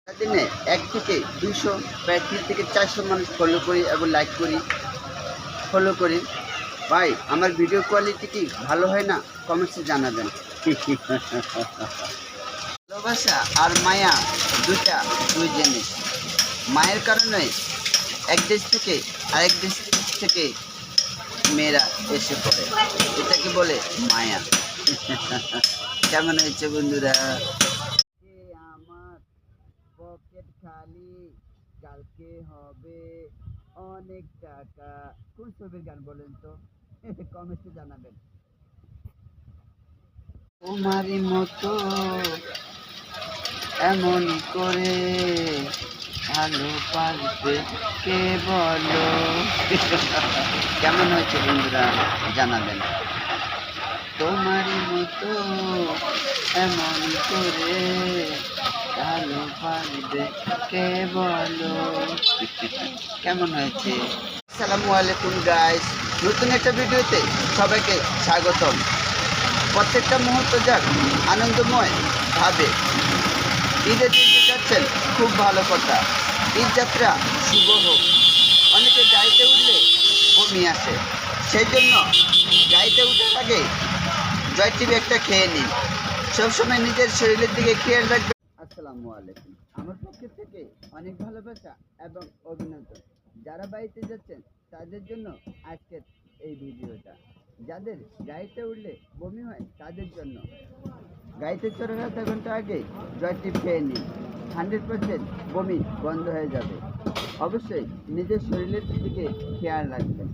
দিনে ১ থেকে ২০০ প্রায় ৩ থেকে ৪০০ মানুষ ফলো করি এবং লাইক করি, ফলো করি। ভাই আমার ভিডিও কোয়ালিটি কি ভালো হয় না? কমেন্টসে জানাবেন। ভালোবাসা আর মায়া দুই জিনিস। মায়ের কারণে এক দেশ থেকে আরেক দেশ থেকে মেয়েরা এসে পড়ে, এটাকে বলে মায়া। কেমন হয়েছে বন্ধুরা? আমার পকেট খালি, কালকে হবে অনেক টাকা। কোন ছবির গান বলেন তো? কমেন্টে জানাবেন। তোমারই মতো এমন করে ভালো পারবে কে বলো? কেমন হয়েছে বন্ধুরা জানাবেন। তোমারই মতো এমন করে ভালো পারবে কে বলো? কেমন হয়েছে? আসসালামু আলাইকুম গাইস, নতুন একটা ভিডিওতে সবাইকে স্বাগতম। প্রত্যেকটা মুহূর্ত যাক আনন্দময় ভাবে। ঈদের দিনতে যাচ্ছেন, খুব ভালো কথা। ঈদ যাত্রা শুভ হোক। অনেকে গাড়িতে উঠলে বমি আসে, সেই জন্য গাড়িতে উঠার আগে জয় টিভি একটা খেয়ে নিন। সবসময় নিজের শরীরের দিকে খেয়াল রাখবেন। আসসালামু আলাইকুম। আমার পক্ষ থেকে অনেক ভালোবাসা এবং অভিনন্দন। যারা বাড়িতে যাচ্ছেন তাদের জন্য আজকের এই ভিডিওটা। যাদের গাড়িতে উঠলে বমি হয় তাদের জন্য গাড়িতে চড়ার আধা ঘন্টা আগে জয় টিপ খেয়ে নিন। 100% বমি বন্ধ হয়ে যাবে। অবশ্যই নিজের শরীরের দিকে খেয়াল রাখবেন।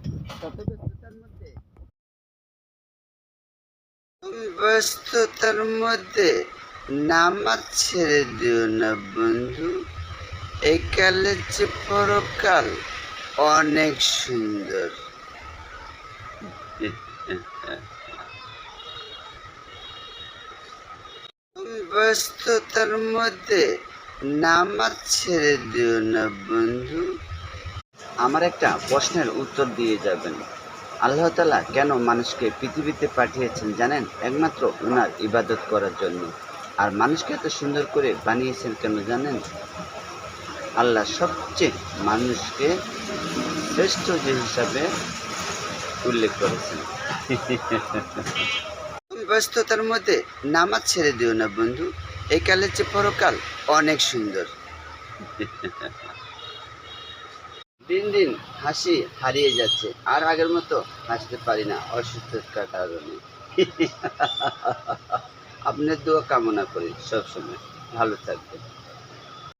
ব্যস্ততার মধ্যে নামাজ ছেড়ে দিও না বন্ধু। এই কালের যে পরকাল অনেক সুন্দর। ব্যস্ততার মধ্যে নামাজ ছেড়ে দিও না বন্ধু। আমার একটা প্রশ্নের উত্তর দিয়ে যাবেন। আল্লাহ তাআলা কেন মানুষকে পৃথিবীতে পাঠিয়েছেন জানেন? একমাত্র ওনার ইবাদত করার জন্য। আর মানুষকে এত সুন্দর করে বানিয়েছেন কেন জানেন? আল্লাহ সবচেয়ে মানুষকে শ্রেষ্ঠ যে হিসাবে উল্লেখ করেছেন। ব্যস্ততার মধ্যে নামাজ ছেড়ে দিও না বন্ধু। এই কালের যে পরকাল অনেক সুন্দর। দিন দিন হাসি হারিয়ে যাচ্ছে, আর আগের মতো হাসতে পারি না অসুস্থতার কারণে। আপনার দোয়া কামনা করি, সবসময় ভালো থাকবেন।